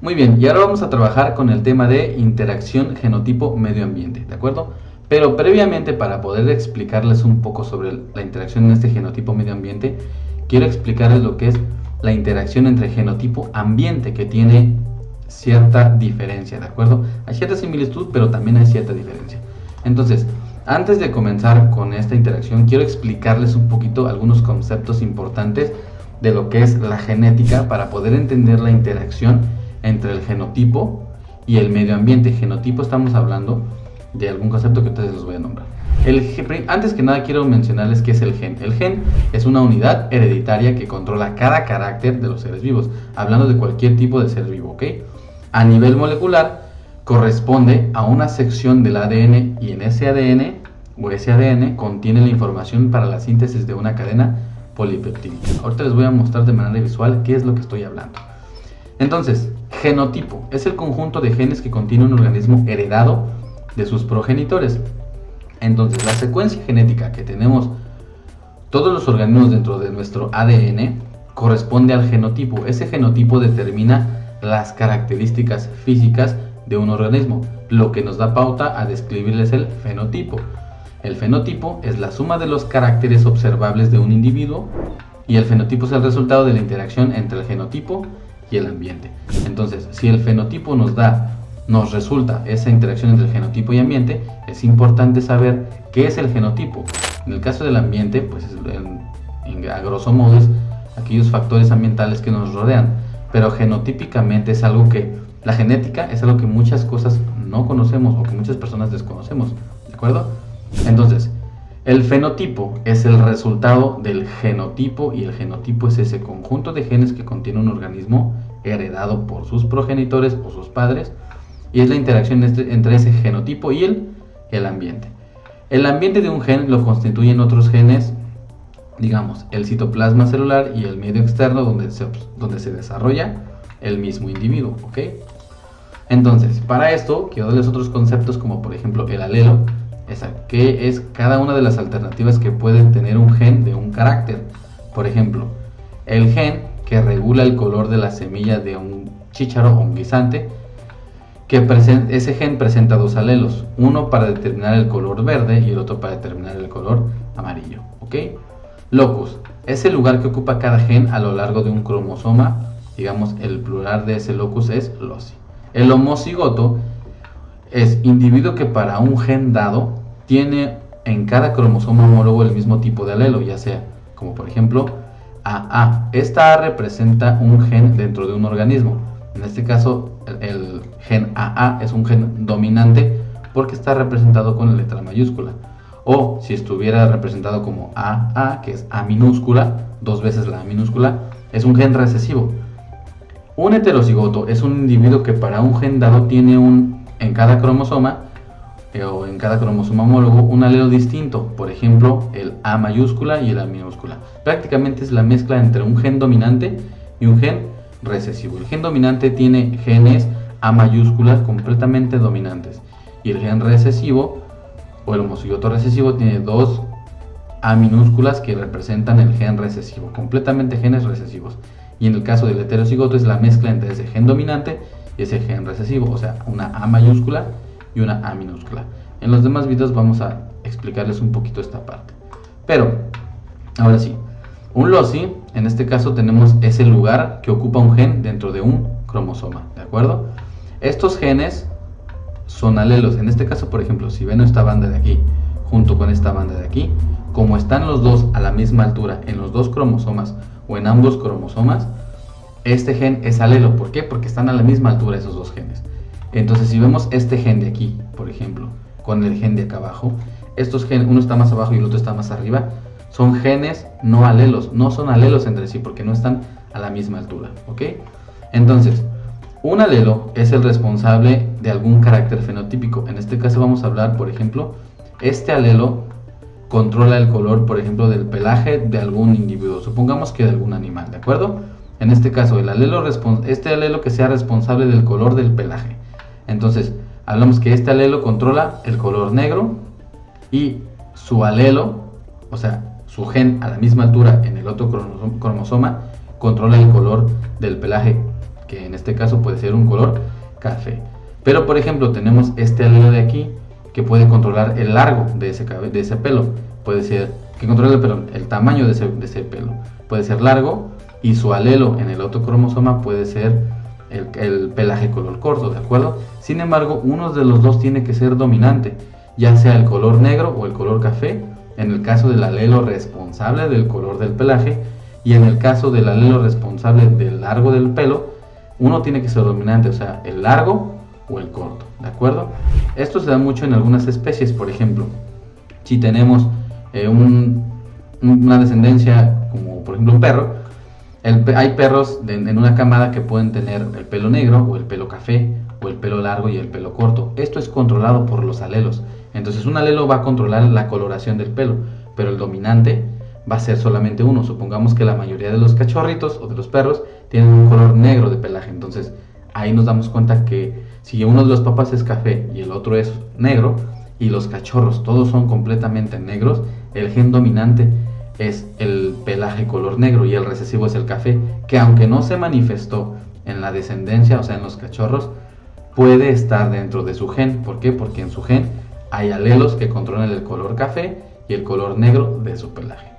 Muy bien, y ahora vamos a trabajar con el tema de interacción genotipo-medio ambiente, ¿de acuerdo? Pero previamente, para poder explicarles un poco sobre la interacción en este genotipo-medio ambiente, quiero explicarles lo que es la interacción entre genotipo-ambiente, que tiene cierta diferencia, ¿de acuerdo? Hay cierta similitud, pero también hay cierta diferencia. Entonces, antes de comenzar con esta interacción, quiero explicarles un poquito algunos conceptos importantes de lo que es la genética para poder entender la interacción entre el genotipo y el medio ambiente. Genotipo, estamos hablando de algún concepto que ustedes les voy a nombrar. Antes que nada quiero mencionarles qué es el gen. El gen es una unidad hereditaria que controla cada carácter de los seres vivos, hablando de cualquier tipo de ser vivo, ¿ok? A nivel molecular corresponde a una sección del ADN, y en ese ADN o ese ADN contiene la información para la síntesis de una cadena polipeptídica. Ahorita les voy a mostrar de manera visual qué es lo que estoy hablando. Entonces, genotipo es el conjunto de genes que contiene un organismo heredado de sus progenitores. Entonces, la secuencia genética que tenemos todos los organismos dentro de nuestro ADN corresponde al genotipo. Ese genotipo determina las características físicas de un organismo, lo que nos da pauta a describirles el fenotipo. El fenotipo es la suma de los caracteres observables de un individuo, y el fenotipo es el resultado de la interacción entre el genotipo y el ambiente. Entonces, si el fenotipo nos resulta esa interacción entre el genotipo y ambiente, es importante saber qué es el genotipo. En el caso del ambiente, pues a grosso modo es aquellos factores ambientales que nos rodean, pero genotípicamente es algo que, la genética es algo que muchas cosas no conocemos o que muchas personas desconocemos, ¿de acuerdo? Entonces, el fenotipo es el resultado del genotipo, y el genotipo es ese conjunto de genes que contiene un organismo heredado por sus progenitores o sus padres, y es la interacción entre ese genotipo y el ambiente. El ambiente de un gen lo constituyen otros genes, digamos, el citoplasma celular y el medio externo donde se desarrolla el mismo individuo, ¿ok? Entonces, para esto quiero darles otros conceptos, como por ejemplo el alelo, que es cada una de las alternativas que pueden tener un gen de un carácter. Por ejemplo, el gen que regula el color de la semilla de un chícharo o un guisante, ese gen presenta dos alelos, uno para determinar el color verde y el otro para determinar el color amarillo, ¿ok? Locus es el lugar que ocupa cada gen a lo largo de un cromosoma, digamos, el plural de ese locus es loci. El homocigoto es individuo que para un gen dado tiene en cada cromosoma homólogo el mismo tipo de alelo, ya sea, como por ejemplo, AA. Esta A representa un gen dentro de un organismo. En este caso, el gen AA es un gen dominante porque está representado con la letra mayúscula. O si estuviera representado como AA, que es A minúscula, dos veces la A minúscula, es un gen recesivo. Un heterocigoto es un individuo que para un gen dado tiene en cada cromosoma o en cada cromosoma homólogo un alelo distinto, por ejemplo el A mayúscula y el A minúscula. Prácticamente es la mezcla entre un gen dominante y un gen recesivo. El gen dominante tiene genes A mayúsculas completamente dominantes, y el gen recesivo o el homocigoto recesivo tiene dos A minúsculas que representan el gen recesivo, completamente genes recesivos. Y en el caso del heterocigoto es la mezcla entre ese gen dominante y ese gen recesivo, o sea, una A mayúscula y una A minúscula. En los demás videos vamos a explicarles un poquito esta parte. Pero, ahora sí, un loci, en este caso tenemos ese lugar que ocupa un gen dentro de un cromosoma, ¿de acuerdo? Estos genes son alelos. En este caso, por ejemplo, si ven esta banda de aquí junto con esta banda de aquí, como están los dos a la misma altura en los dos cromosomas o en ambos cromosomas, este gen es alelo. ¿Por qué? Porque están a la misma altura esos dos genes. Entonces, si vemos este gen de aquí, por ejemplo, con el gen de acá abajo, estos genes, uno está más abajo y el otro está más arriba, son genes no alelos, no son alelos entre sí porque no están a la misma altura, ¿ok? Entonces, un alelo es el responsable de algún carácter fenotípico. En este caso vamos a hablar, por ejemplo, este alelo controla el color, por ejemplo, del pelaje de algún individuo, supongamos que de algún animal, ¿de acuerdo? En este caso, este alelo que sea responsable del color del pelaje. Entonces, hablamos que este alelo controla el color negro, y su alelo, o sea, su gen a la misma altura en el otro cromosoma, controla el color del pelaje que en este caso puede ser un color café. Pero por ejemplo tenemos este alelo de aquí que puede controlar el largo de ese pelo, puede ser que controla el tamaño de ese pelo, puede ser largo, y su alelo en el otro cromosoma puede ser el pelaje color corto, ¿de acuerdo? Sin embargo, uno de los dos tiene que ser dominante, ya sea el color negro o el color café, en el caso del alelo responsable del color del pelaje, y en el caso del alelo responsable del largo del pelo, uno tiene que ser dominante, o sea, el largo o el corto, ¿de acuerdo? Esto se da mucho en algunas especies, por ejemplo, si tenemos una descendencia como por ejemplo un perro, hay perros en una camada que pueden tener el pelo negro o el pelo café o el pelo largo y el pelo corto. Esto es controlado por los alelos. Entonces un alelo va a controlar la coloración del pelo, pero el dominante va a ser solamente uno. Supongamos que la mayoría de los cachorritos o de los perros tienen un color negro de pelaje. Entonces ahí nos damos cuenta que si uno de los papás es café y el otro es negro, y los cachorros todos son completamente negros, el gen dominante es el pelaje color negro y el recesivo es el café, que aunque no se manifestó en la descendencia, o sea en los cachorros, puede estar dentro de su gen. ¿Por qué? Porque en su gen hay alelos que controlan el color café y el color negro de su pelaje.